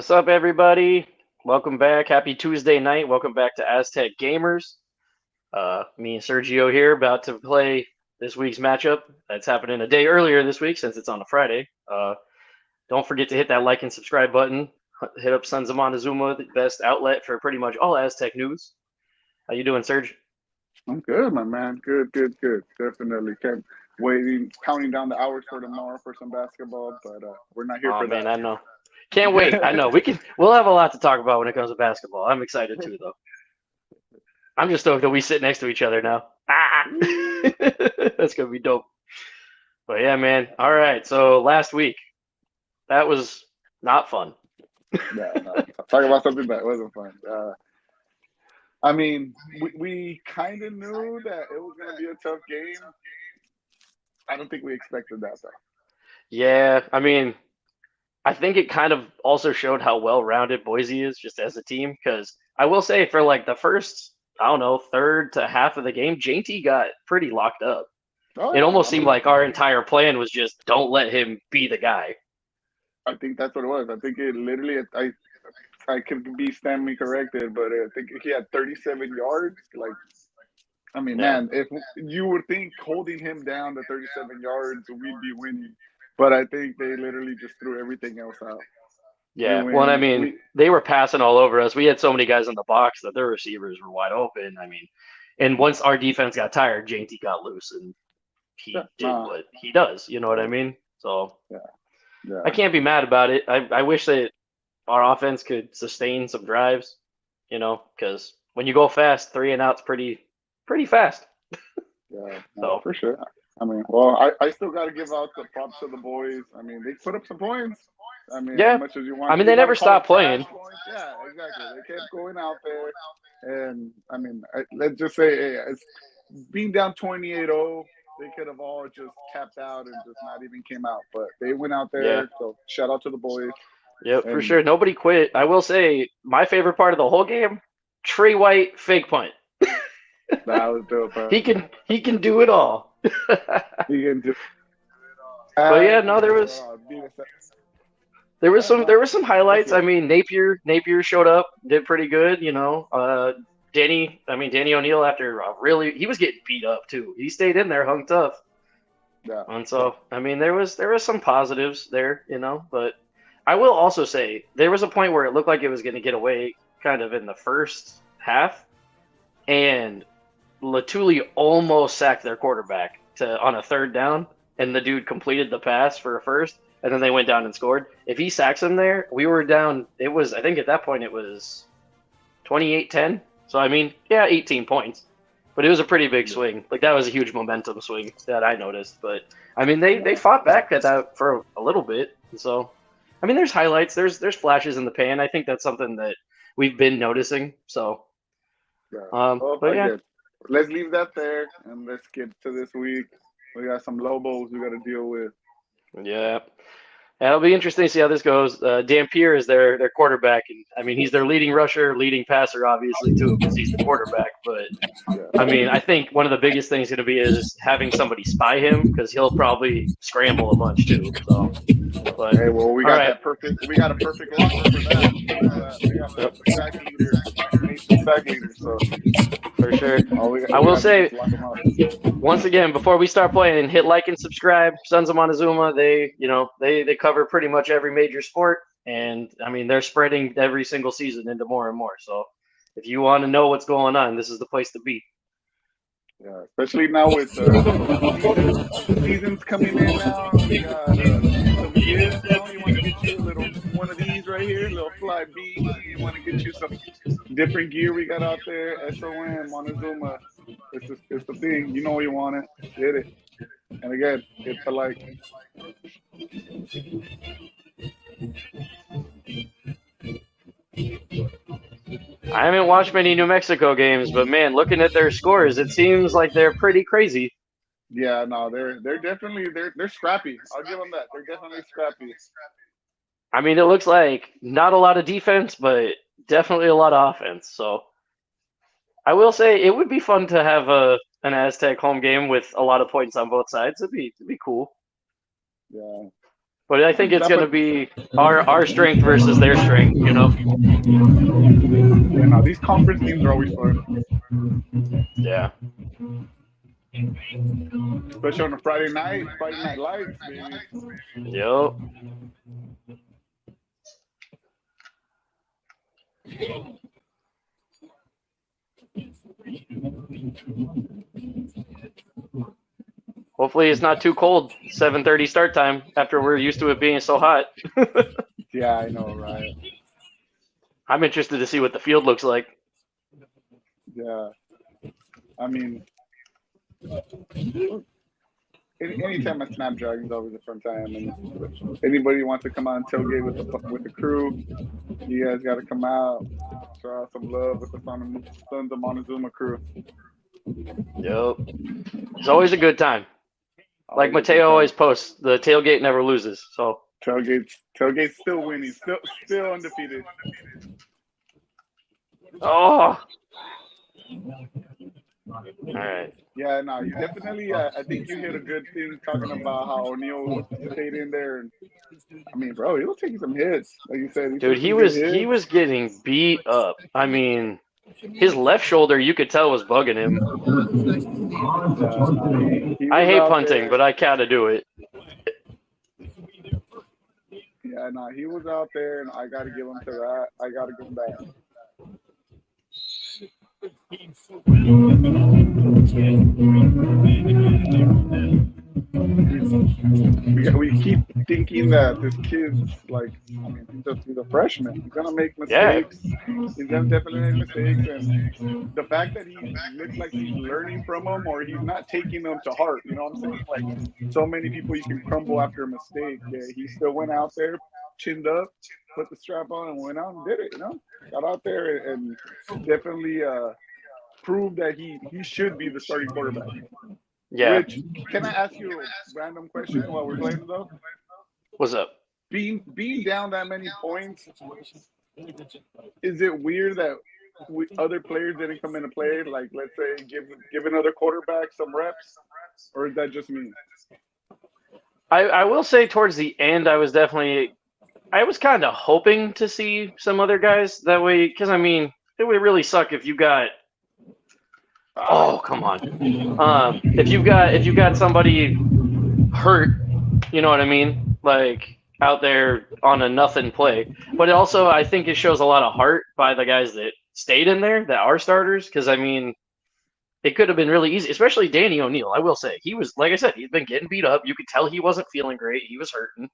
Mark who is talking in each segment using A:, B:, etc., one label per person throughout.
A: What's up, everybody? Welcome back. Happy Tuesday night. Welcome back to Aztec Gamers. Me and Sergio here about to play this week's matchup. That's happening a day earlier this week since it's on a Friday. Don't forget to hit that like and subscribe button. Hit up Sons of Montezuma, the best outlet for pretty much all Aztec news. How you doing, Serge?
B: I'm good, my man. Good, good, good. Definitely kept waiting, counting down the hours for tomorrow for some basketball, but we're not here
A: Oh
B: for
A: man,
B: that.
A: I know. Can't wait. I know we'll have a lot to talk about when it comes to basketball. I'm excited too, though. I'm just stoked that we sit next to each other now. Ah, that's gonna be dope. But yeah, man. All right. So last week, that was not fun.
B: No, no. Talk about something that wasn't fun. I mean, we kind of knew that it was going to be a tough game. I don't think we expected that, though.
A: Yeah, I mean, I think it kind of also showed how well-rounded Boise is just as a team. Because I will say, for like the first, I don't know, third to half of the game, JT got pretty locked up.
B: Oh,
A: It
B: yeah.
A: almost
B: I
A: seemed
B: mean,
A: like our entire plan was just don't let him be the guy.
B: I think that's what it was. I think it literally, I could be stand me corrected, but I think he had 37 yards. Like, I mean,
A: Yeah.
B: man, if you would think holding him down to 37 yards, we'd be winning. But I think they literally just threw everything else out. We
A: Yeah, well, I
B: win.
A: mean, they were passing all over us. We had so many guys in the box that their receivers were wide open. I mean, and once our defense got tired, JT got loose and
B: Yeah,
A: he did
B: nah,
A: what he does. You know what I mean? So
B: yeah,
A: I
B: yeah,
A: can't be mad about it. I wish that our offense could sustain some drives, because when you go fast, three and out's pretty fast.
B: yeah, no,
A: So
B: for sure. I mean, well, I still got to give out the props to the boys. I mean, they put up some points. I mean, as
A: yeah,
B: much as
A: I mean
B: you
A: they
B: want
A: never
B: to call it
A: stopped
B: trash
A: playing.
B: points, yeah, exactly. They kept going out there, and I mean, let's just say, hey, it's being down 28-0, they could have all just tapped out and just not even came out. But they went out
A: Yeah,
B: there. So shout out to the boys.
A: yep, for
B: And
A: sure. Nobody quit. I will say my favorite part of the whole game, Trey White fake punt.
B: that was dope.
A: He can do it all.
B: He can do
A: But yeah,
B: that.
A: no, there was
B: Being a,
A: there was
B: yeah,
A: some there
B: no,
A: was some
B: that's
A: highlights. I
B: good.
A: mean, Napier showed up, did pretty good. Danny O'Neal after he was getting beat up too. He stayed in there, hung tough,
B: Yeah,
A: and so I mean there was some positives there, But I will also say there was a point where it looked like it was going to get away, kind of in the first half, and Latuli almost sacked their quarterback on a third down, and the dude completed the pass for a first, and then they went down and scored. If he sacks him there, we were down. I think at that point it was 28-10. So, I mean, yeah, 18 points. But it was a pretty big
B: yeah,
A: swing. Like, that was a huge momentum swing that I noticed. But, I mean, they
B: no,
A: fought back at that for a little bit. And so, I mean, there's highlights, there's flashes in the pan. I think that's something that we've been noticing. So,
B: yeah. Well,
A: but yeah,
B: again, let's leave that there and let's get to this week. We got some Lobos we got to deal with.
A: yeah. Yeah, it'll be interesting to see how this goes. Dampier is their quarterback, and I mean he's their leading rusher, leading passer, obviously too, because he's the quarterback. But I
B: Yeah.
A: mean, I think one of the biggest things going to be is having somebody spy him because he'll probably scramble a bunch too. So, but
B: Hey, well, we
A: all
B: got
A: right,
B: that perfect. We got a perfect locker for that. We know that we got
A: yep,
B: the sack leader, nation sack leader. So
A: for sure.
B: all
A: I
B: we
A: will
B: got to do
A: say
B: is lock them up.
A: once again before we start playing, hit like and subscribe. Sons of Montezuma, they cover pretty much every major sport, and I mean they're spreading every single season into more and more. So if you want to know what's going on, this is the place to be.
B: Yeah, especially now with seasons coming in now. We got some gifts. You want to get you a little one of these right here, little fly B. You want to get you some different gear we got out there. SOM Montezuma. It's the thing. You know you want it. Get it. And again, hit the like.
A: I haven't watched many New Mexico games, but man, looking at their scores, it seems like they're pretty crazy.
B: Yeah, no, they're definitely they're scrappy. I'll give them that. They're definitely scrappy.
A: I mean, it looks like not a lot of defense, but definitely a lot of offense. So I will say it would be fun to have an Aztec home game with a lot of points on both sides. It'd be cool.
B: Yeah.
A: But I think it's going to be our strength versus their strength, you know?
B: Yeah, no, these conference games are always fun.
A: Yeah.
B: Especially on a Friday night lights, baby.
A: Yep. Hopefully it's not too cold. 7:30 start time after we're used to it being so hot.
B: Yeah, I know, right?
A: I'm interested to see what the field looks like.
B: Yeah. I mean, anytime at Snapdragon is always a fun time. And anybody wants to come out and tailgate with the crew, you guys got to come out, show out some love with the Sons of Montezuma crew.
A: Yep. It's always a good time. Like Mateo always posts, the tailgate never loses. So
B: tailgate's still winning, still undefeated.
A: Oh. All right.
B: Yeah, no, you definitely. I think you hit a good thing talking about how O'Neal stayed in there. And I mean, bro, he was taking some hits, like you said.
A: Dude, he was getting beat up. I mean, his left shoulder, you could tell, was bugging him. I hate punting, but I gotta do it.
B: Yeah, no, he was out there, and I gotta give him to that. I gotta give him that. We keep thinking that this kid's like, I mean, he's a freshman. He's gonna make mistakes. Yeah. He's gonna definitely make mistakes, and the fact that he looks like he's learning from them, or he's not taking them to heart. You know what I'm saying? Like, so many people you can crumble after a mistake. Yeah, he still went out there, chinned up, put the strap on, and went out and did it. You know, got out there and definitely proved that he should be the starting quarterback.
A: Yeah.
B: Rich, can I ask you a random question while we're playing though?
A: What's up?
B: Being down that many points, is it weird that other players didn't come into play? Like, let's say, give another quarterback some reps, or is that just me?
A: I will say towards the end, I was kind of hoping to see some other guys that way, because I mean, it would really suck if you got. Oh, come on. If you got somebody hurt, you know what I mean? Like out there on a nothing play. But also, I think it shows a lot of heart by the guys that stayed in there, that are starters. Because, I mean, it could have been really easy, especially Danny O'Neal. I will say, he was, like I said, he's been getting beat up. You could tell he wasn't feeling great. He was hurting.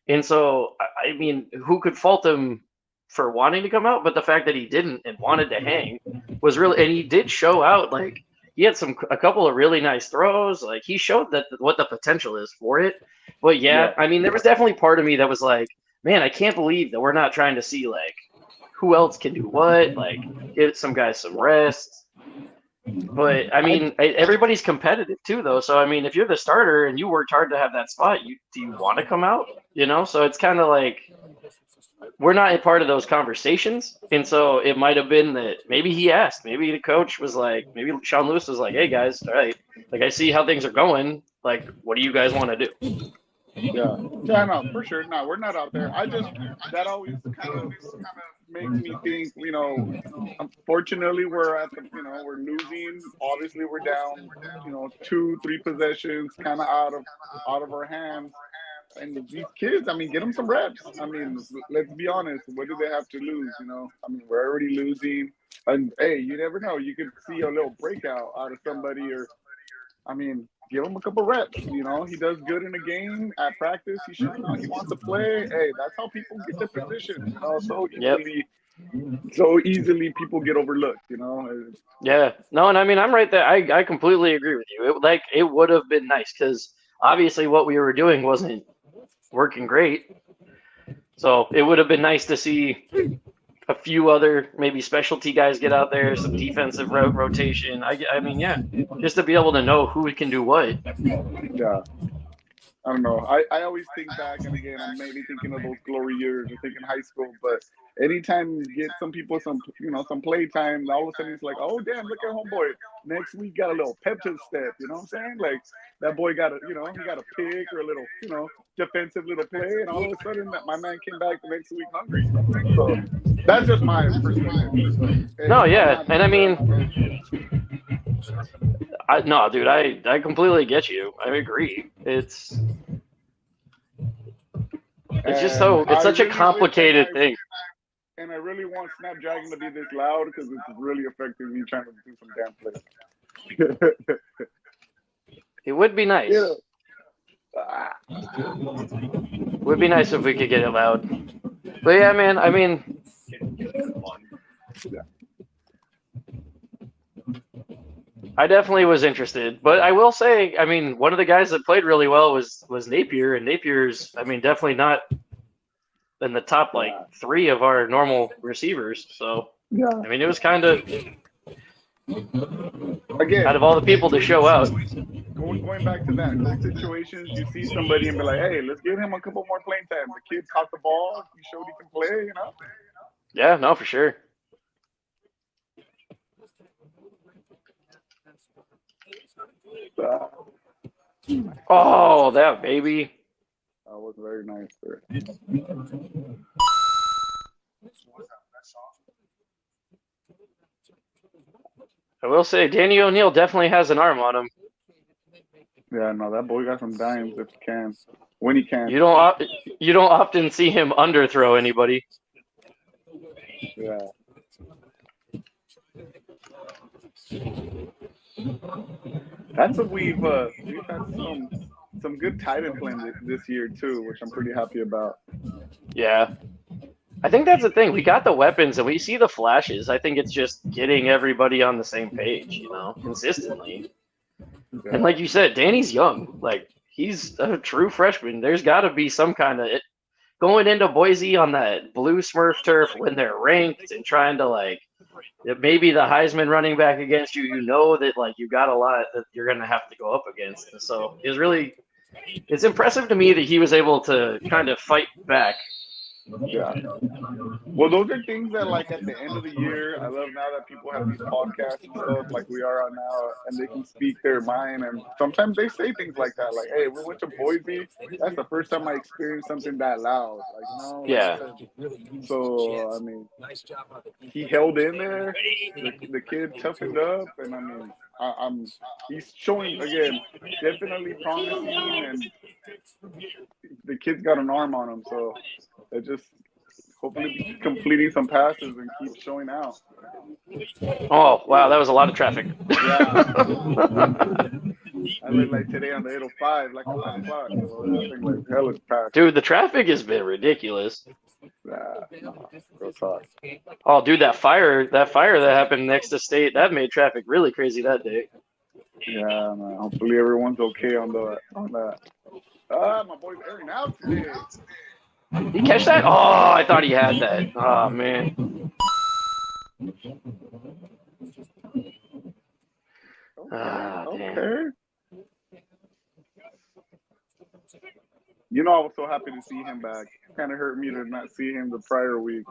A: And so, I mean, who could fault him for wanting to come out? But the fact that he didn't and wanted to hang was really, and he did show out. Like, he had a couple of really nice throws. Like, he showed that what the potential is for it. But yeah, I mean, there was definitely part of me that was like, man, I can't believe that we're not trying to see like who else can do what. Like, give some guys some rest. But I mean, everybody's competitive too, though. So I mean, if you're the starter and you worked hard to have that spot, do you want to come out? You know, so it's kind of like we're not a part of those conversations, and so it might have been that maybe he asked, maybe the coach was like, maybe Sean Lewis was like, hey guys, all right, like I see how things are going. Like, what do you guys want to do?
B: Yeah, no, for sure. No, we're not out there. That always kind of makes me think, you know, unfortunately we're losing. Obviously we're down, 2-3 possessions kind of out of our hands. And these kids, I mean, get them some reps. I mean, let's be honest. What do they have to lose? You know, I mean, we're already losing. And hey, you never know. You could see a little breakout out of somebody, or, I mean, give him a couple reps. You know, he does good in a game at practice. He wants to play. Hey, that's how people get their position. You know, so easily people get overlooked. You know.
A: Yeah. No, and I mean, I'm right there. I completely agree with you. It would have been nice because obviously what we were doing wasn't working great. So it would have been nice to see a few other maybe specialty guys get out there, some defensive rotation. I mean, yeah, just to be able to know who can do what.
B: Yeah. I don't know. I always think back, and again, I'm maybe thinking of those glory years or thinking high school. But anytime you get some people some play time, all of a sudden it's like, oh damn, look at homeboy. Next week got a little pep to the step. You know what I'm saying? Like that boy got he got a pick or a little defensive little play, and all of a sudden that my man came back the next week hungry. So that's just my perspective. But hey,
A: No,
B: I'm
A: yeah,
B: happy
A: and I
B: for him,
A: mean,
B: my man.
A: no, dude, I completely get you. I agree. It's just
B: And
A: so it's
B: I
A: such a
B: really wish,
A: complicated thing.
B: and I really want Snapdragon to be this loud because it's really affecting me trying to do some damn plays.
A: It would be nice.
B: Yeah.
A: Would be nice if we could get it loud. But yeah, man, I mean, I definitely was interested. But I will say, I mean, one of the guys that played really well was Napier, and Napier's, I mean, definitely not in the top like 3 of our normal receivers. So
B: Yeah.
A: I mean, it was kind of
B: Again,
A: out of all the people to show out.
B: Going back to that, those situations, you see somebody and be like, hey, let's give him a couple more playing time. The kid caught the ball. He showed he can play,
A: Yeah, no, for sure. Oh, that baby.
B: That was very nice. Sir.
A: I will say, Danny O'Neal definitely has an arm on him.
B: Yeah, no, that boy got some dimes if he can, when he can.
A: You don't often see him underthrow anybody.
B: Yeah. That's what we've had some good tight end playing this year too, which I'm pretty happy about.
A: Yeah. I think that's the thing. We got the weapons and we see the flashes. I think it's just getting everybody on the same page, consistently. Yeah. And like you said, Danny's young. Like, he's a true freshman. There's got to be some kind of going into Boise on that blue Smurf turf when they're ranked and trying to, like, maybe the Heisman running back against you, that, like, you got a lot that you're going to have to go up against. And so it's impressive to me that he was able to kind of fight back.
B: Yeah. Well, those are things that, like, at the end of the year, I love now that people have these podcasts and stuff like we are on now, and they can speak their mind. And sometimes they say things like that, like, hey, we went to Boise. That's the first time I experienced something that loud. Like,
A: yeah.
B: So, I mean, he held in there. The kid toughened up. And, I mean, he's showing, again, definitely promising. And the kid's got an arm on him. So, they're just hopefully completing some passes and keep showing out.
A: Oh, wow, that was a lot of traffic.
B: Yeah. I look like today on the 805, like 5 o'clock. So that thing like hell is packed.
A: Dude, the traffic has been ridiculous.
B: Real talk.
A: Oh, dude, that fire that happened next to State, that made traffic really crazy that day.
B: Yeah, man. Hopefully everyone's okay on that. My boy's airing out today.
A: Did he catch that? Oh, I thought he had that. Oh, man.
B: Okay. I was so happy to see him back. Kind of hurt me to not see him the prior week.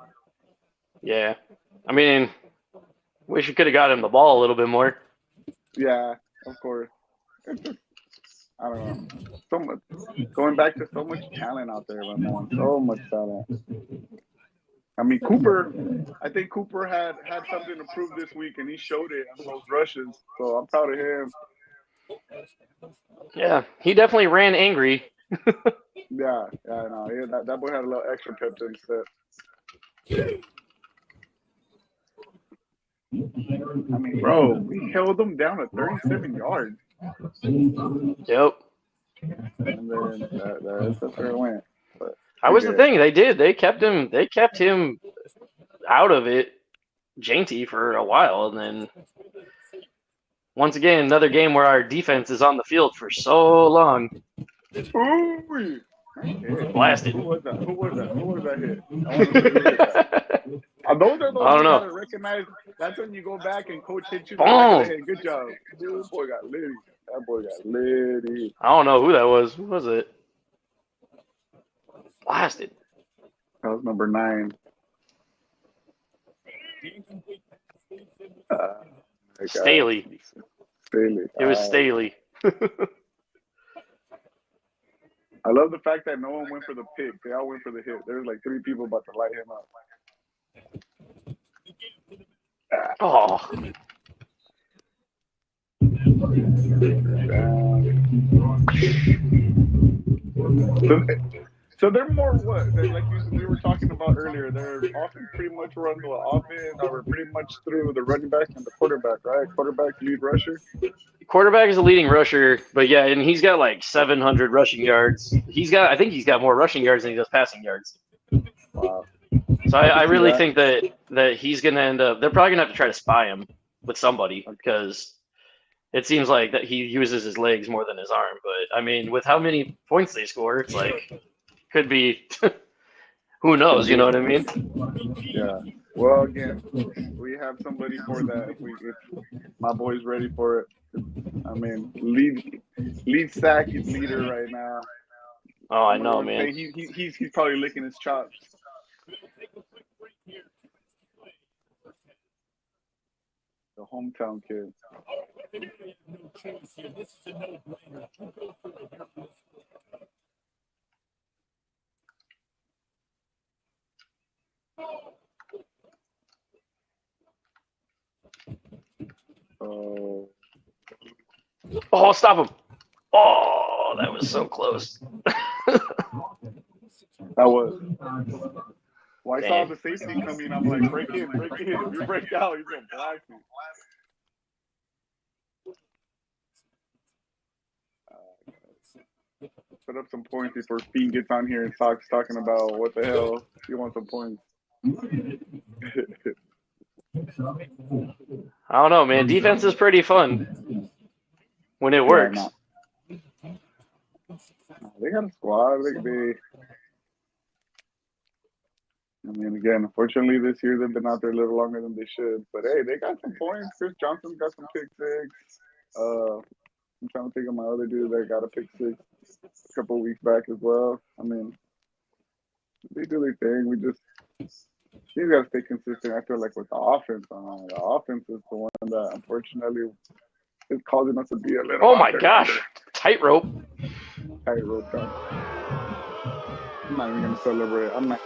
A: Yeah. I mean, wish you could have got him the ball a little bit more.
B: Yeah, of course. I don't know. So much going back to so much talent out there, man. So much talent. I mean, I think Cooper had something to prove this week, and he showed it on those rushes. So I'm proud of him.
A: Yeah, he definitely ran angry.
B: Yeah, no, that boy had a little extra pep to himself. I mean, bro, we held them down at 37 yards.
A: Yep.
B: And then that's where it went. But
A: that was the thing. They did. They kept him out of it, Janty, for a while, and then once again another game where our defense is on the field for so long.
B: Ooh.
A: Blasted.
B: Who was that hit? Those are those
A: I don't know.
B: Gotta recognize. That's when you go back and coach hits you.
A: Boom.
B: Hey, good job. Dude, boy got litty. That boy got litty.
A: I don't know who that was. Who was it? blasted.
B: That was number 9.
A: Staley. It was Staley.
B: I love the fact that no one went for the pick. They all went for the hit. There's like 3 people about to light him up.
A: Oh.
B: So they're more what? Like we were talking about earlier. They're often pretty much run the offense, or pretty much through the running back and the quarterback, right? Quarterback, lead rusher.
A: Quarterback is the leading rusher, but yeah, and he's got like 700 rushing yards. I think he's got more rushing yards than he does passing yards.
B: Wow.
A: So I really think that he's going to end up. They're probably going to have to try to spy him with somebody because it seems like that he uses his legs more than his arm. But I mean, with how many points they score, it's like could be. Who knows? You know what I mean?
B: Yeah. Well, again, we have somebody for that. If my boy's ready for it, I mean, lead sack leader right now.
A: Oh, I know, man.
B: He's probably licking his chops. The hometown kid.
A: Oh, stop him. Oh, that was so close.
B: That was. Well, I saw the safety coming. I'm like, break in. If you break out, he's going to block you. Put up some points before Fiend gets on here and talking about what the hell he wants some points.
A: I don't know, man. Defense is pretty fun when it works.
B: They got a squad. I mean, again, unfortunately, this year they've been out there a little longer than they should. But hey, they got some points. Chris Johnson's got some pick 6. I'm trying to think of my other dude that got a pick 6 a couple of weeks back as well. I mean, they do their thing. You got to stay consistent. I feel like with the offense, the offense is the one that unfortunately is causing us to be a little.
A: Oh my gosh, tightrope.
B: Tightrope. I'm not even gonna celebrate. I'm not.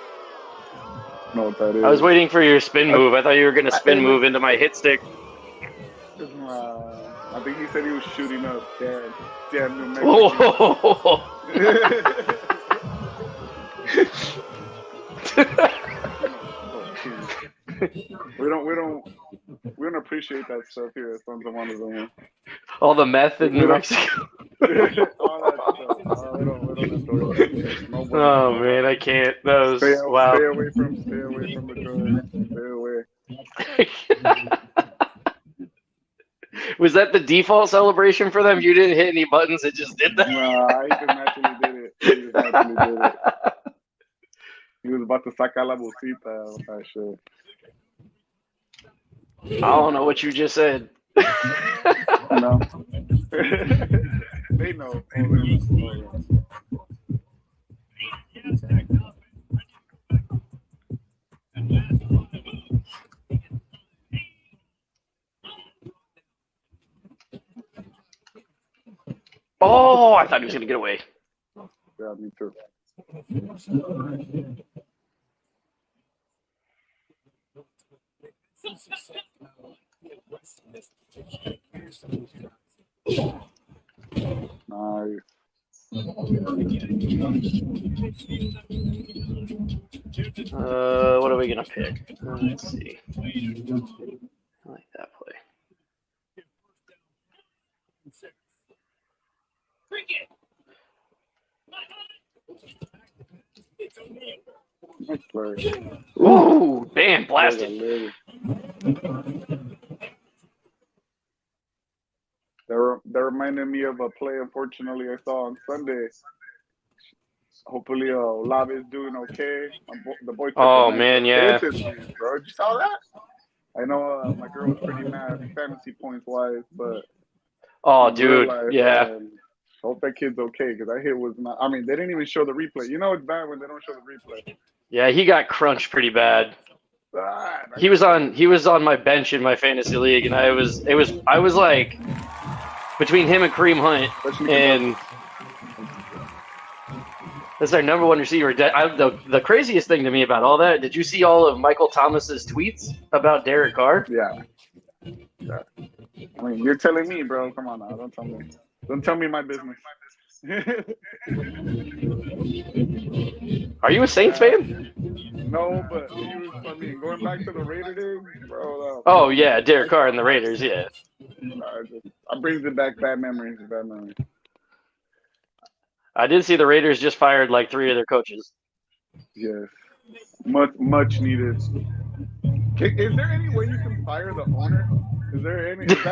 B: Know what that is.
A: I was waiting for your spin move. I thought you were gonna spin move into my hit stick.
B: I think he said he was shooting up. Damn New Mexico. We don't appreciate that stuff here at Sons of Montezuma.
A: All the meth in New Mexico.
B: All that stuff. We don't endorse that.
A: Oh man, I can't. That was wow.
B: Stay away from the drugs. Stay away.
A: Was that the default celebration for them? You didn't hit any buttons; it just did that.
B: Nah, he just naturally did it. He was about to sacar la bolsita with that shit.
A: I don't know what you just said.
B: No. They know.
A: Oh, I thought he was going to get away.
B: Yeah, me too. Nice.
A: What are we going to pick? Let's see. I like that play.
B: Nice play.
A: Ooh, damn, blasted.
B: That reminded me of a play, unfortunately, I saw on Sunday. Hopefully, Olave is doing okay. The boy.
A: Oh man, yeah.
B: Bro, you saw that? I know my girl was pretty mad fantasy points wise, but
A: oh, dude, yeah.
B: Hope that kid's okay because that hit was not. I mean, they didn't even show the replay. You know it's bad when they don't show the replay.
A: Yeah, he got crunched pretty bad.
B: Ah,
A: He was on my bench in my fantasy league, and I was like between him and Kareem Hunt, and that's their number one receiver. The craziest thing to me about all that, did you see all of Michael Thomas's tweets about Derek Carr?
B: Yeah. I mean, you're telling me, bro. Come on now, don't tell me. Don't tell me my business.
A: Are you a Saints fan?
B: No, but he was. I mean, going back to the Raider days, bro.
A: Oh yeah, Derek Carr and the Raiders. Yeah.
B: I brings it back. Bad memories.
A: I did see the Raiders just fired like 3 of their coaches.
B: Yes, much needed. Is there any way you can fire the owner? Has that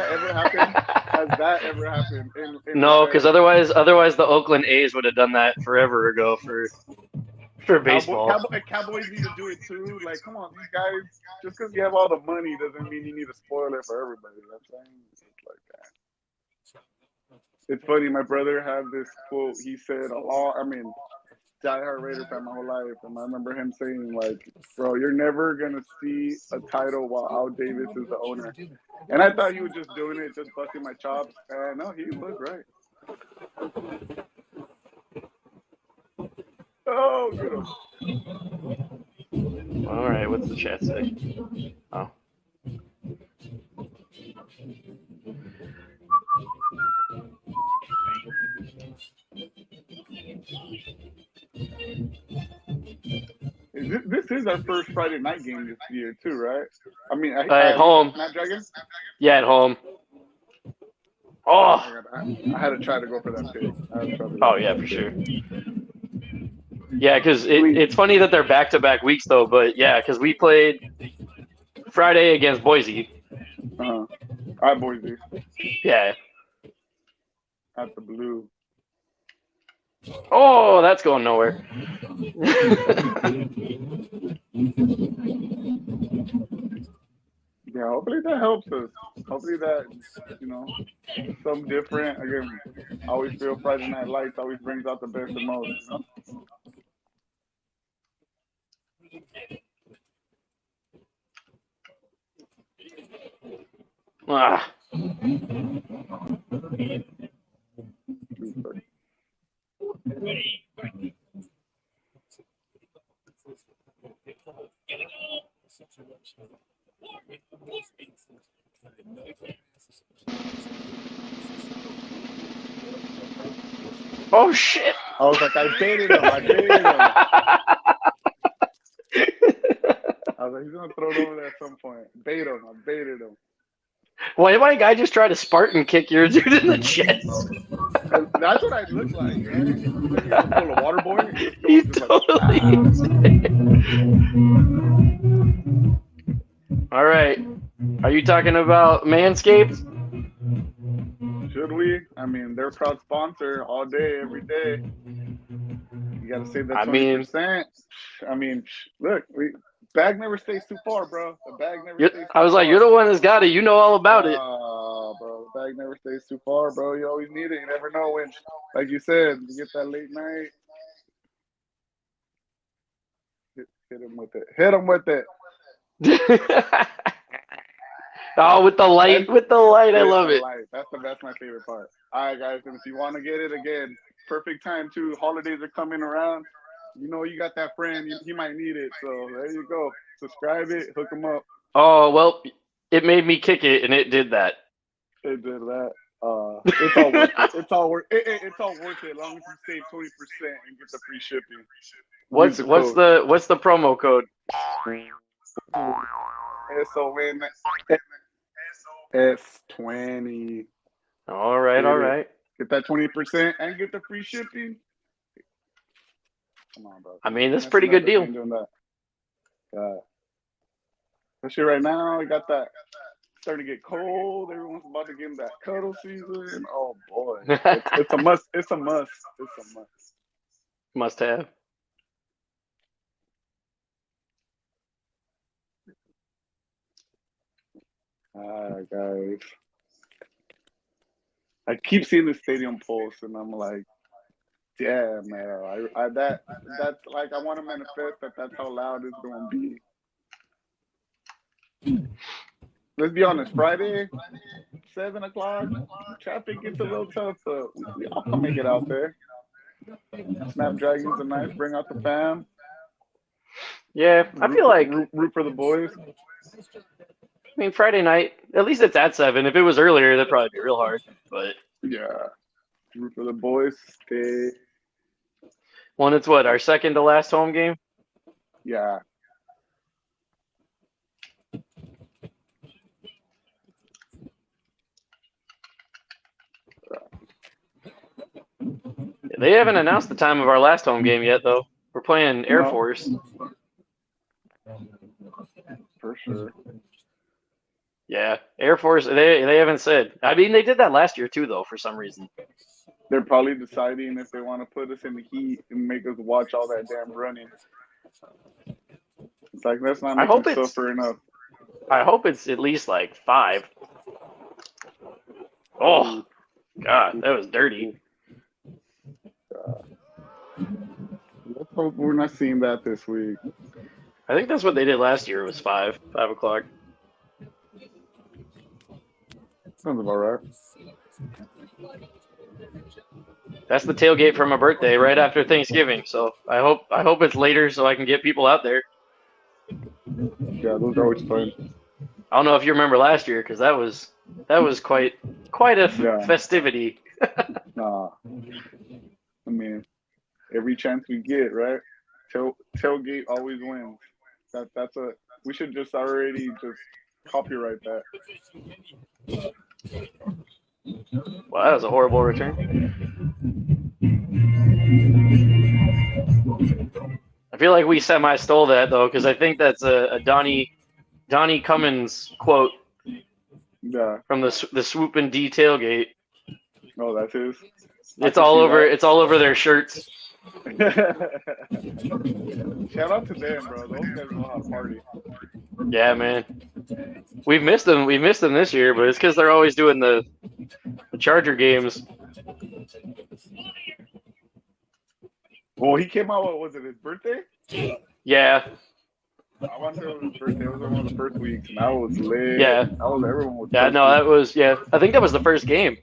B: ever happened? Has that ever happened?
A: No, because otherwise the Oakland A's would have done that forever ago for baseball.
B: Cowboys need to do it too. Like, come on, these guys. Just because you have all the money doesn't mean you need to spoil it for everybody. You know what I'm saying? It's like that. It's funny. My brother had this quote. He said, diehard Raider fan my whole life, and I remember him saying, like, bro, you're never gonna see a title while Al Davis is the owner. And I thought he was just doing it, just busting my chops. And no, he was right. Oh, good.
A: All right, what's the chat say? Oh.
B: This is our first Friday night game this year, too, right? I mean,
A: at home.
B: Snapdragon?
A: Yeah, at home. Oh!
B: I had to try to go for that pick.
A: Oh, yeah, for sure. Yeah, because it's funny that they're back-to-back weeks, though, but yeah, because we played Friday against Boise.
B: Uh-huh. At Boise.
A: Yeah.
B: At the Blue.
A: Oh, that's going nowhere.
B: Yeah, hopefully that helps us. Hopefully that, something different. Again, I always feel Friday Night Lights always brings out the best and most,
A: Ah. Oh shit!
B: I was like, I baited him. I was like, he's gonna throw it over there at some point. I baited him.
A: Why my guy just tried to Spartan kick your dude in the chest?
B: That's what I look like, right? He's full of water boy.
A: He's totally All right. Are you talking about Manscaped?
B: Should we? I mean, they're a proud sponsor all day, every day. You got to save that 20%. I mean, look, bag never stays too far, bro. The bag never stays too far.
A: I was like, you're the one that's got it. You know all about it.
B: Bro, the bag never stays too far, bro. You always need it. You never know when, like you said, you get that late night. Hit him with it. Hit him with it.
A: Oh, with the light. I love it.
B: That's my favorite part. All right, guys. And if you want to get it again, perfect time too. Holidays are coming around. You know you got that friend. He might need it. So there you go. Subscribe it. Hook him up.
A: Oh, well, it made me kick it, and it did that.
B: It did that. It's all worth it. It's all worth it. It's all worth it as long as you save 20% and get the free shipping.
A: What's the promo code?
B: SON S20.
A: All right.
B: Get that 20% and get the free shipping. Come on, bro.
A: I mean, that's a pretty good deal.
B: Doing that. Especially right now, we got that starting to get cold. Everyone's about to get in that cuddle season. Oh boy, it's a must. It's a must.
A: Must have.
B: All right, guys. I keep seeing the stadium post, and I'm like, yeah, man. That's like I want to manifest that's how loud it's going to be. Let's be honest. Friday, 7 o'clock, traffic gets a little tough, but we all can make it out there. Snapdragons are nice. Bring out the fam.
A: Yeah, I feel like
B: root for the boys.
A: I mean, Friday night, at least it's at 7. If it was earlier, that'd probably be real hard. But
B: yeah, root for the boys. Stay.
A: Well, it's what, our second to last home game?
B: Yeah.
A: They haven't announced the time of our last home game yet, though. We're playing Air Force.
B: For sure.
A: Yeah, Air Force, they haven't said. I mean, they did that last year, too, though, for some reason.
B: They're probably deciding if they want to put us in the heat and make us watch all that damn running. It's like, let's not make them suffer enough.
A: I hope it's at least like 5. Oh, God, that was dirty.
B: Let's hope we're not seeing that this week.
A: I think that's what they did last year, was 5 o'clock.
B: Sounds about right.
A: That's the tailgate for my birthday, right after Thanksgiving. So I hope it's later so I can get people out there.
B: Yeah, those are always fun.
A: I don't know if you remember last year, because that was quite a festivity.
B: Nah, I mean, every chance we get, right? Tailgate always wins. We should just already just copyright that.
A: Wow, that was a horrible return. I feel like we semi-stole that, though, because I think that's a Donnie Cummins quote.
B: Yeah.
A: From the Swoopin' D tailgate.
B: Oh, that's his.
A: It's all over. It's all over their shirts.
B: Shout out to them, bro. Those guys know how to party.
A: Yeah, man. We've missed them. We missed them this year, but it's because they're always doing the Charger games.
B: Well, he came out. What was it? His birthday?
A: Yeah.
B: I went to his birthday. It was one of the first weeks, and I was lit.
A: Yeah.
B: Everyone was.
A: Yeah, no, that was. Yeah, I think that was the first game.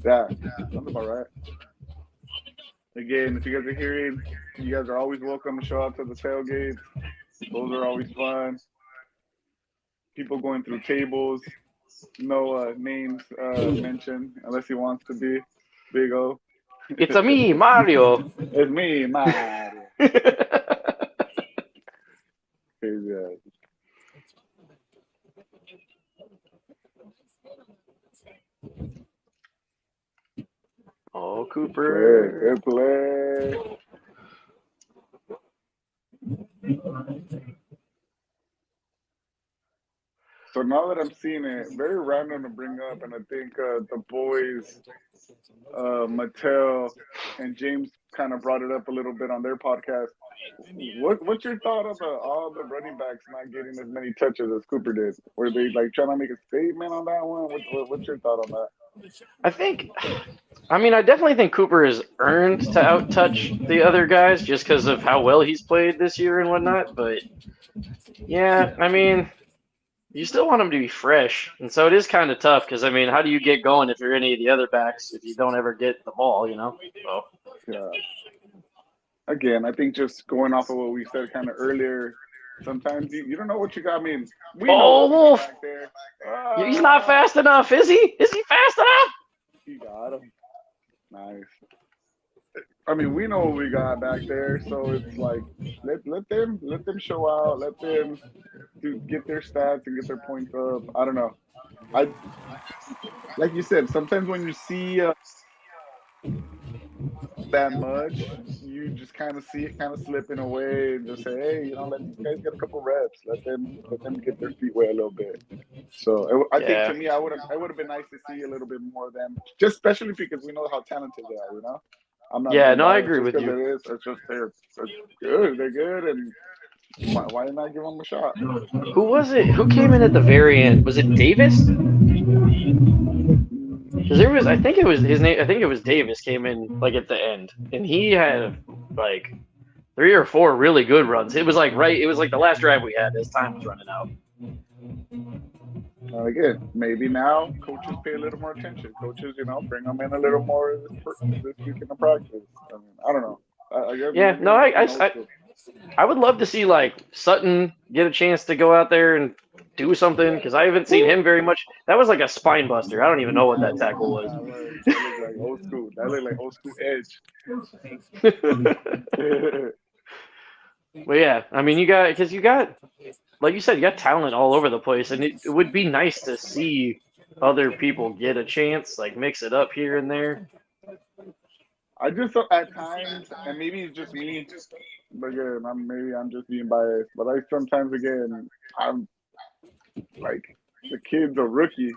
B: Yeah, sounds about right. Again, if you guys are hearing, you guys are always welcome to show up to the tailgates. Those are always fun. People going through tables. No names mentioned unless he wants to be. Big O.
A: It's me, Mario.
B: It's me, Mario. Crazy ass.
A: Oh, Cooper.
B: Good play. So now that I'm seeing it, very random to bring up, and I think the boys, Mattel and James, kind of brought it up a little bit on their podcast. What's your thought of all the running backs not getting as many touches as Cooper did? Were they like trying to make a statement on that one? What's your thought on that?
A: I definitely think Cooper has earned to outtouch the other guys just because of how well he's played this year and whatnot. But yeah, I mean, you still want him to be fresh, and so it is kind of tough because, I mean, how do you get going if you're any of the other backs if you don't ever get the ball, you know? So.
B: Yeah. Again, I think just going off of what we said kind of earlier, sometimes you don't know what you got. I mean, we know
A: Wolf!
B: Back there.
A: He's not fast enough, is he? Is he fast enough?
B: He got him. Nice. I mean, we know what we got back there, so it's like let them show out, let them get their stats and get their points up. I don't know. Like you said, sometimes when you see that much, you just kind of see it kind of slipping away and just say, hey, let these guys get a couple reps, let them get their feet wet a little bit. So I think to me, I would have been nice to see a little bit more of them, just especially because we know how talented they are, you know. I'm not.
A: Yeah, no, I agree with you.
B: It's just they're good. They're good, and why not give them a shot?
A: Who was it? Who came in at the very end? Was it Davis? Because I think it was his name. I think it was Davis came in like at the end, and he had like 3 or 4 really good runs. It was like It was like the last drive we had as time was running out.
B: Again, maybe now coaches pay a little more attention. Coaches, bring them in a little more this week in the practice. I mean, I don't know. I guess
A: Yeah, no, I would love to see like Sutton get a chance to go out there and do something because I haven't seen him very much. That was like a spine buster. I don't even know what that tackle was.
B: That looked like old school. That looked like old school edge.
A: But yeah, I mean, you got like you said, you got talent all over the place, and it would be nice to see other people get a chance, like mix it up here and there.
B: I just thought at times, and maybe it's just me, but again, maybe I'm just being biased. But I sometimes I'm like the kid's a rookie.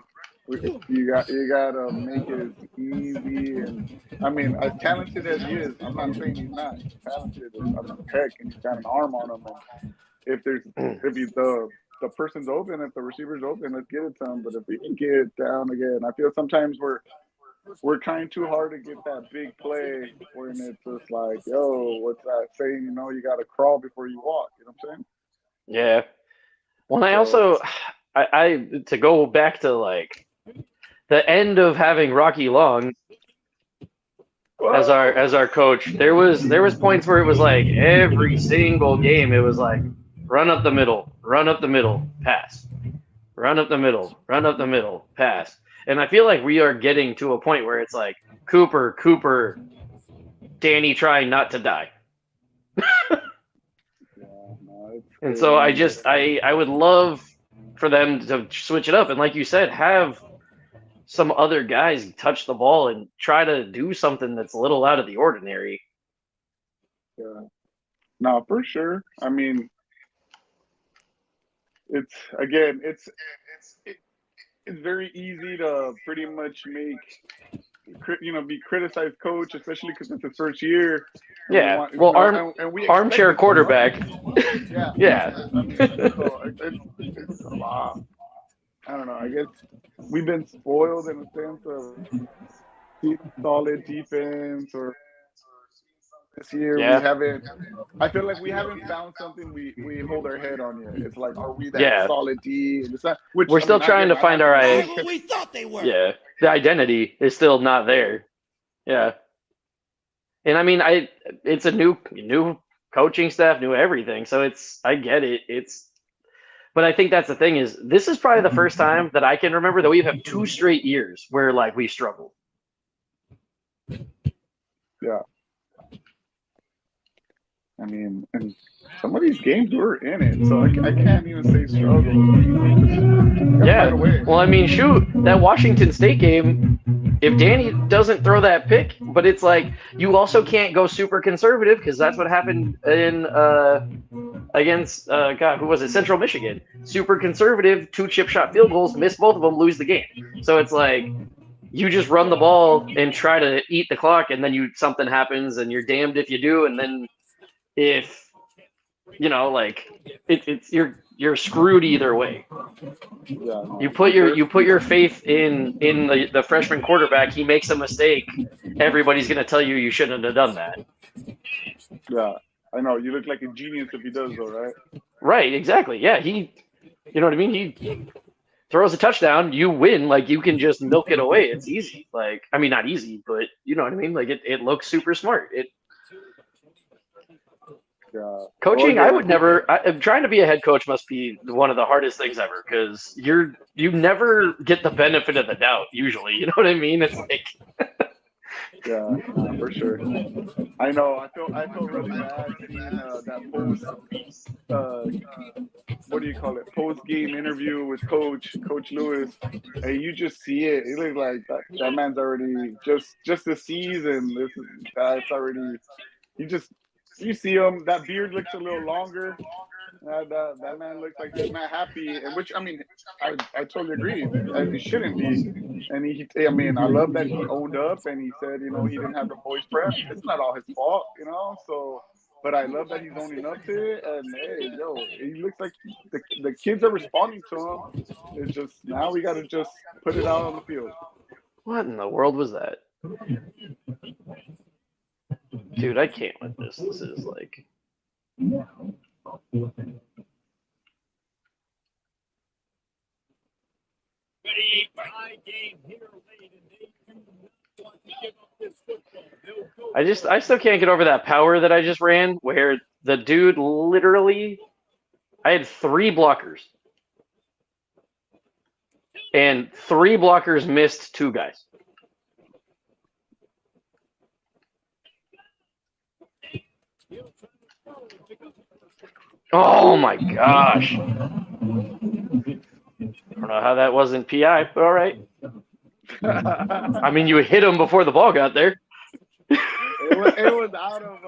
B: You gotta make it as easy, and I mean, as talented as he is, I'm not saying he's not talented. I mean, heck, and he's got an arm on him. And if the person's open, if the receiver's open, let's get it to him. But if we can get it down again, I feel sometimes we're trying too hard to get that big play when it's just like, yo, what's that saying? You got to crawl before you walk. You know what I'm saying?
A: Yeah. Well, I also, I to go back to like the end of having Rocky Long as our coach, there was points where it was like every single game it was like run up the middle, pass. Run up the middle, pass. And I feel like we are getting to a point where it's like Cooper, Danny trying not to die. And so I would love for them to switch it up. And like you said, have some other guys touch the ball and try to do something that's a little out of the ordinary.
B: Yeah. No, for sure. I mean, it's very easy to pretty much be criticized coach, especially because it's his first year.
A: Yeah. Armchair quarterback.
B: Yeah.
A: Yeah.
B: I mean, so it's a lot. I don't know. I guess we've been spoiled in a sense of solid defense or this year we haven't. I feel like we haven't found something we hold our head on yet. It's like, are we that solid D?
A: We're still trying to find our identity. We thought they were. Yeah, the identity is still not there. Yeah, and I mean, it's a new coaching staff, new everything. So I get it. But I think that's the thing is this is probably the first time that I can remember that we've had 2 straight years where like we struggled.
B: Yeah. I mean, and some of these games were in it, so I can't even say struggle.
A: Yeah. Well, I mean, shoot, that Washington State game, if Danny doesn't throw that pick, but it's like you also can't go super conservative because that's what happened in against who was it? Central Michigan. Super conservative, 2 chip shot field goals, miss both of them, lose the game. So it's like you just run the ball and try to eat the clock, and then something happens, and you're damned if you do, and then if you're screwed either way.
B: Yeah,
A: you put your faith in the freshman quarterback. He makes a mistake, everybody's gonna tell you shouldn't have done that.
B: Yeah, I know. You look like a genius if he does, though, right?
A: Right, exactly. Yeah, you know what I mean. He throws a touchdown, you win. Like you can just milk it away. It's easy. Like I mean, not easy, but you know what I mean. Like it looks super smart. Coaching, I would never. Trying to be a head coach must be one of the hardest things ever because you never get the benefit of the doubt. Usually, you know what I mean? It's like,
B: yeah, for sure. I know. I feel really bad seeing that what do you call it? Post game interview with Coach Lewis, and you just see it. It looks like that man's already just the season. That's already You see him. That beard looks a little longer. That man looks like he's not happy. And which I mean, I totally agree. He shouldn't be. And I love that he owned up and he said, he didn't have the boys prep. It's not all his fault, So, but I love that he's owning up to it. And hey, he looks like the kids are responding to him. It's just now we got to just put it out on the field.
A: What in the world was that? Dude, I can't with this. This is like... I still can't get over that power that I just ran, where the dude literally... I had 3 blockers. And 3 blockers missed 2 guys. Oh my gosh. I don't know how that wasn't PI, but all right. I mean, you hit him before the ball got there.
B: It was out of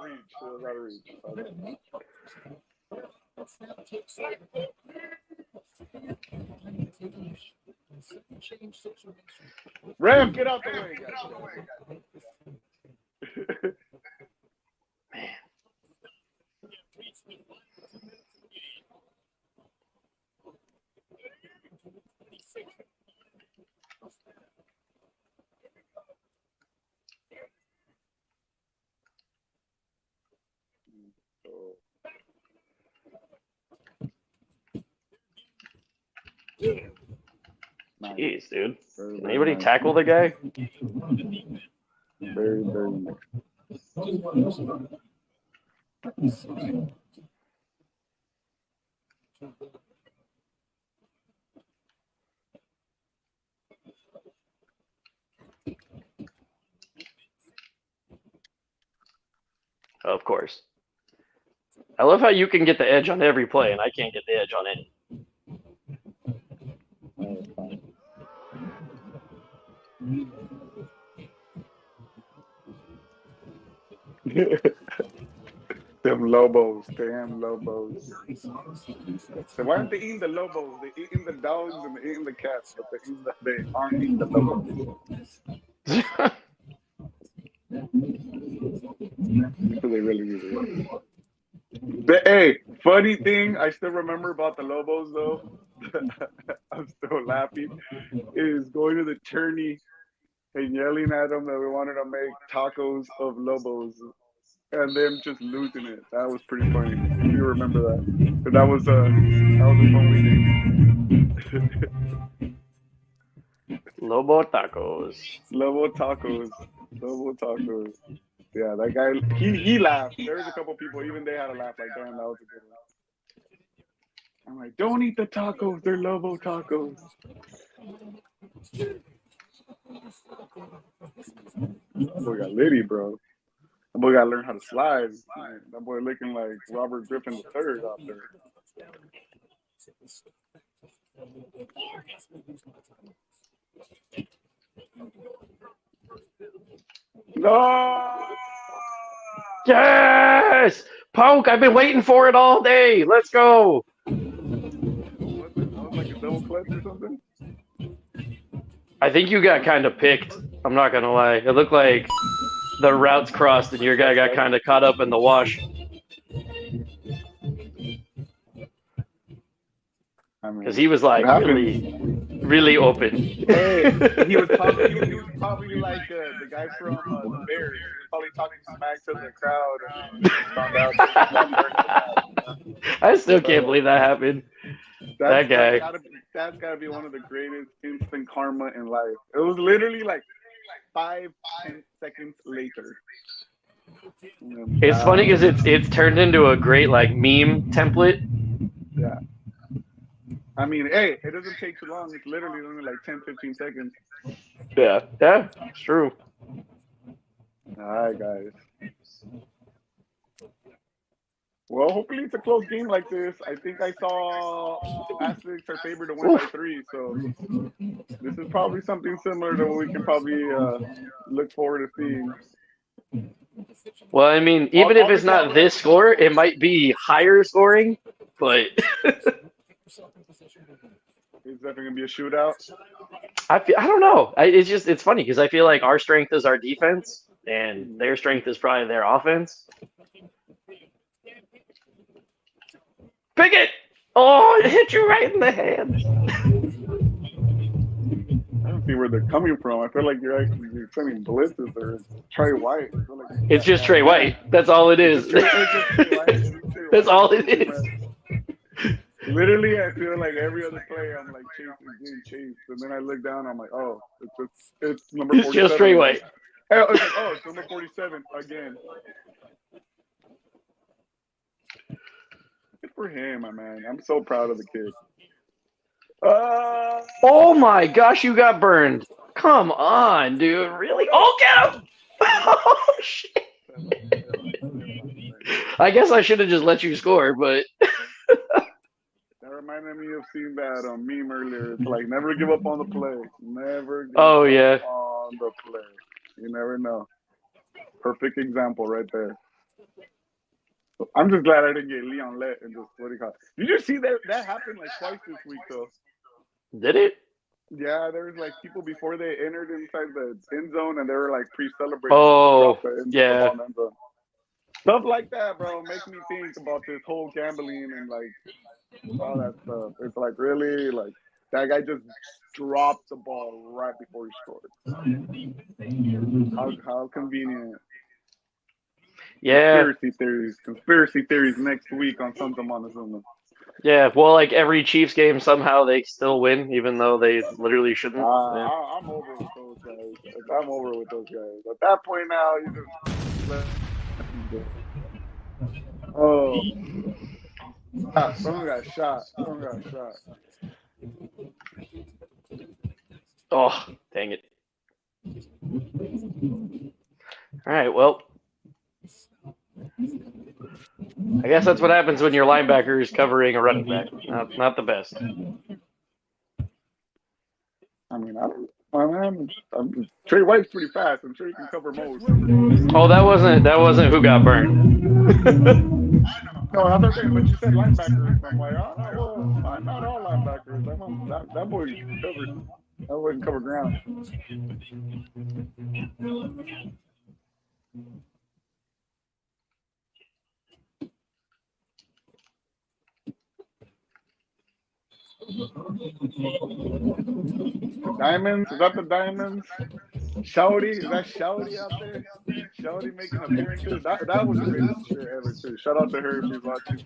B: reach. It was out of reach. Rev, get out the way, guys.
A: Man. Jeez, dude. Can anybody tackle the guy?
B: Very, very nice.
A: Of course. I love how you can get the edge on every play, and I can't get the edge on any.
B: Them Lobos, damn Lobos. So why aren't they eating the Lobos? They eating the dogs and they eating the cats, but they aren't eating the Lobos. They really are. But hey, funny thing, I still remember about the Lobos though. I'm still laughing. Is going to the tourney and yelling at them that we wanted to make tacos of Lobos. And them just losing it. That was pretty funny. If you remember that. But that was a fun weekend.
A: Lobo tacos.
B: Lobo tacos. Yeah, that guy, he laughed. There was a couple people, even they had a laugh like, damn, that was a good one. I'm like, don't eat the tacos. They're Lobo tacos. Boy got litty, bro. That boy gotta learn how to slide. Man, that boy looking like Robert Griffin III out there. No!
A: Yes! Poke, I've been waiting for it all day. Let's go.
B: What? That was like a double clutch or something?
A: I think you got kind of picked. I'm not going to lie. It looked like the routes crossed and your guy got kind of caught up in the wash. Because he was like really open.
B: Hey, he was probably like the guy from the Bears. He was probably talking smack to the crowd and found out.
A: I still can't believe that happened. That guy.
B: That's gotta be one of the greatest instant karma in life. It was literally like 5-10 seconds later.
A: It's funny because it's turned into a great like meme template.
B: Yeah. I mean, hey, it doesn't take too long. It's literally only like 10-15 seconds.
A: Yeah, it's true.
B: All right, guys. Well, hopefully it's a close game like this. I think I saw Aztecs are favored to win by 3, so this is probably something similar to what we can probably look forward to seeing.
A: Well, I mean, even if it's not this score, it might be higher scoring, but
B: Is that going to be a shootout?
A: I don't know. It's funny because I feel like our strength is our defense, and their strength is probably their offense. Pick it! Oh, it hit you right in the hand.
B: see where they're coming from. I feel like you're sending blitzes or Trey White. I feel like
A: It's just Trey White. That's all it is.
B: It's just Trey White.
A: That's all it is.
B: Literally, I feel like every other play, I'm like getting chased, and then I look down, I'm like, oh, it's number 47.
A: It's just Trey White.
B: It's number 47 again. Good for him, my man. I'm so proud of the kid.
A: Oh my gosh, you got burned. Come on, dude. Really? Oh, get him! Oh, shit. I guess I should have just let you score, but.
B: That reminded me of seeing that meme earlier. It's like, never give up on the play. Never give up on the play. You never know. Perfect example right there. So I'm just glad I didn't get Leon let and just, what do you call it? Did you see that happened like twice this week, though?
A: Did it?
B: Yeah, there was like people before they entered inside the end zone and they were like pre-celebrating.
A: Oh, yeah.
B: Stuff like that, bro, makes me think about this whole gambling and like all that stuff. It's like, really, like, that guy just dropped the ball right before he scored. How convenient.
A: Yeah.
B: Conspiracy theories next week on Sons of Montezuma.
A: Yeah, well, like every Chiefs game, somehow they still win, even though they literally shouldn't. Yeah.
B: I'm over with those guys. At that point now, you just someone got shot.
A: Oh, dang it. All right, well, I guess that's what happens when your linebacker is covering a running back. Not the best.
B: I mean, Trey White's pretty fast. I'm sure he can cover most.
A: Oh, that wasn't who got burned.
B: No, I'm not saying, but you said linebackers. I'm like, oh, well, not all linebackers. That boy covers. That boy can cover ground. Diamonds? Is that the Diamonds? Shouty? Is that Shouty out there? Shouty making appearances? That was the greatest shit ever, too. Shout out to her if she's watching.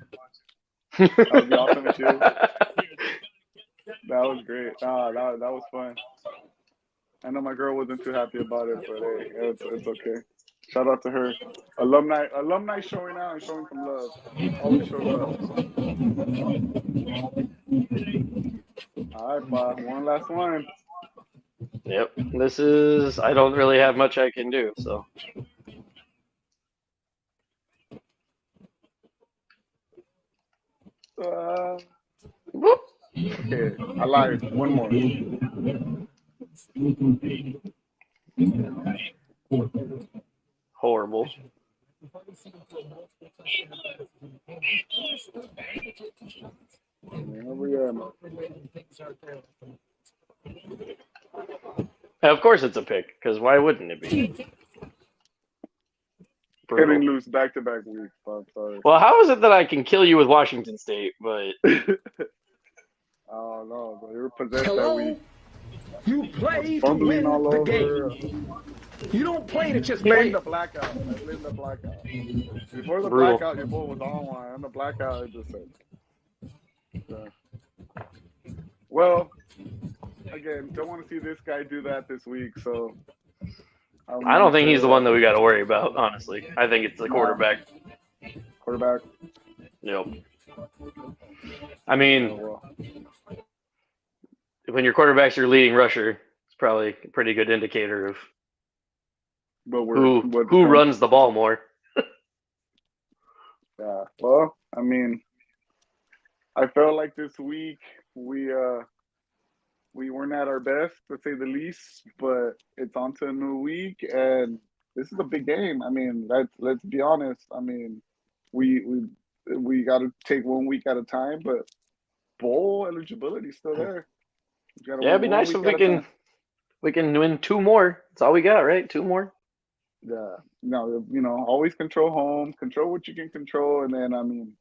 B: That would be awesome if she was. That was great. That was fun. I know my girl wasn't too happy about it, but hey, it's okay. Shout out to her. Alumni showing out and showing some love. Always show love. All right, Bob. One last one.
A: Yep. I don't really have much I can do, so.
B: Whoop. Okay, I lied. One more.
A: Horrible. Of course it's a pick, because why wouldn't it be?
B: Getting loose back-to-back weeks. I'm sorry.
A: Well, how is it that I can kill you with Washington State, but...
B: Oh, no, but you were possessed that week.
C: You play to win the game. You don't play to just play.
B: The blackout. I blamed the blackout. Before the blackout, your boy was on one. On the blackout, it just said. Well, again, don't want to see this guy do that this week, so.
A: I don't think he's the one that we got to worry about, honestly. I think it's the quarterback.
B: Quarterback?
A: Yep. I mean, when your quarterback's your leading rusher, it's probably a pretty good indicator of who runs the ball more.
B: Yeah. Well, I mean, I felt like this week we weren't at our best, to say the least, but it's on to a new week, and this is a big game. I mean, let's be honest. I mean, we got to take 1 week at a time, but bowl eligibility is still there.
A: Yeah, it'd be nice if we can win 2 more. That's all we got, right? 2 more.
B: Yeah. No, always control home, control what you can control, and then, I mean,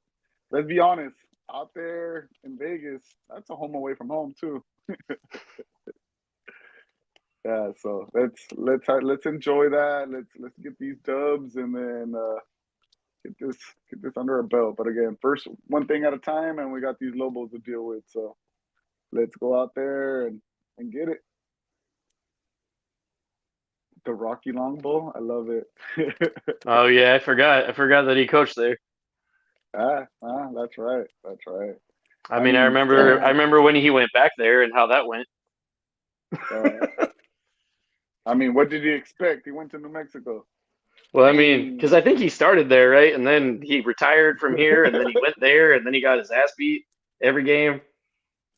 B: let's be honest. Out there in Vegas, that's a home away from home too. Yeah, so let's enjoy that. Let's get these dubs and then get this under our belt. But again, first one thing at a time, and we got these Lobos to deal with. So let's go out there and get it. The Rocky Longbow, I love it.
A: Oh yeah, I forgot that he coached there.
B: That's right. That's right.
A: I mean, I remember when he went back there and how that went.
B: I mean, what did he expect? He went to New Mexico.
A: Well, I mean, because I think he started there, right? And then he retired from here, and then he went there, and then he got his ass beat every game.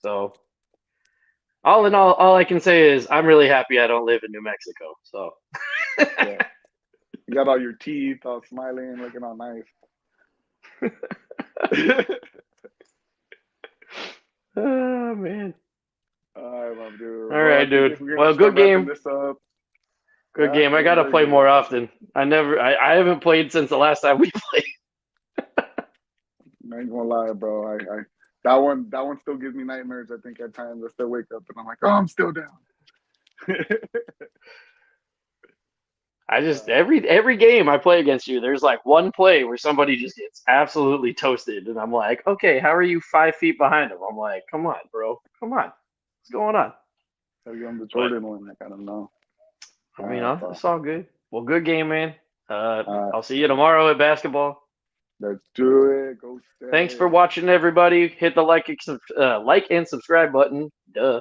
A: So, all in all I can say is I'm really happy I don't live in New Mexico. So,
B: yeah. You got all your teeth, all smiling, looking all nice.
A: Oh man.
B: All right, dude.
A: All right, dude. Well, good game. Good game. I gotta play more often. I haven't played since the last time we played.
B: I ain't gonna lie, bro. That one still gives me nightmares. I think at times I still wake up and I'm like, oh, I'm still down.
A: I just every game I play against you, there's like one play where somebody just gets absolutely toasted, and I'm like, okay, how are you 5 feet behind him? I'm like, come on, bro, come on, what's going on?
B: I'm the Jordan one. I kind of know.
A: I mean, it's all good. Well, good game, man. I'll see you tomorrow at basketball.
B: Let's do it. Go stay.
A: Thanks for watching, everybody. Hit the like and subscribe button. Duh.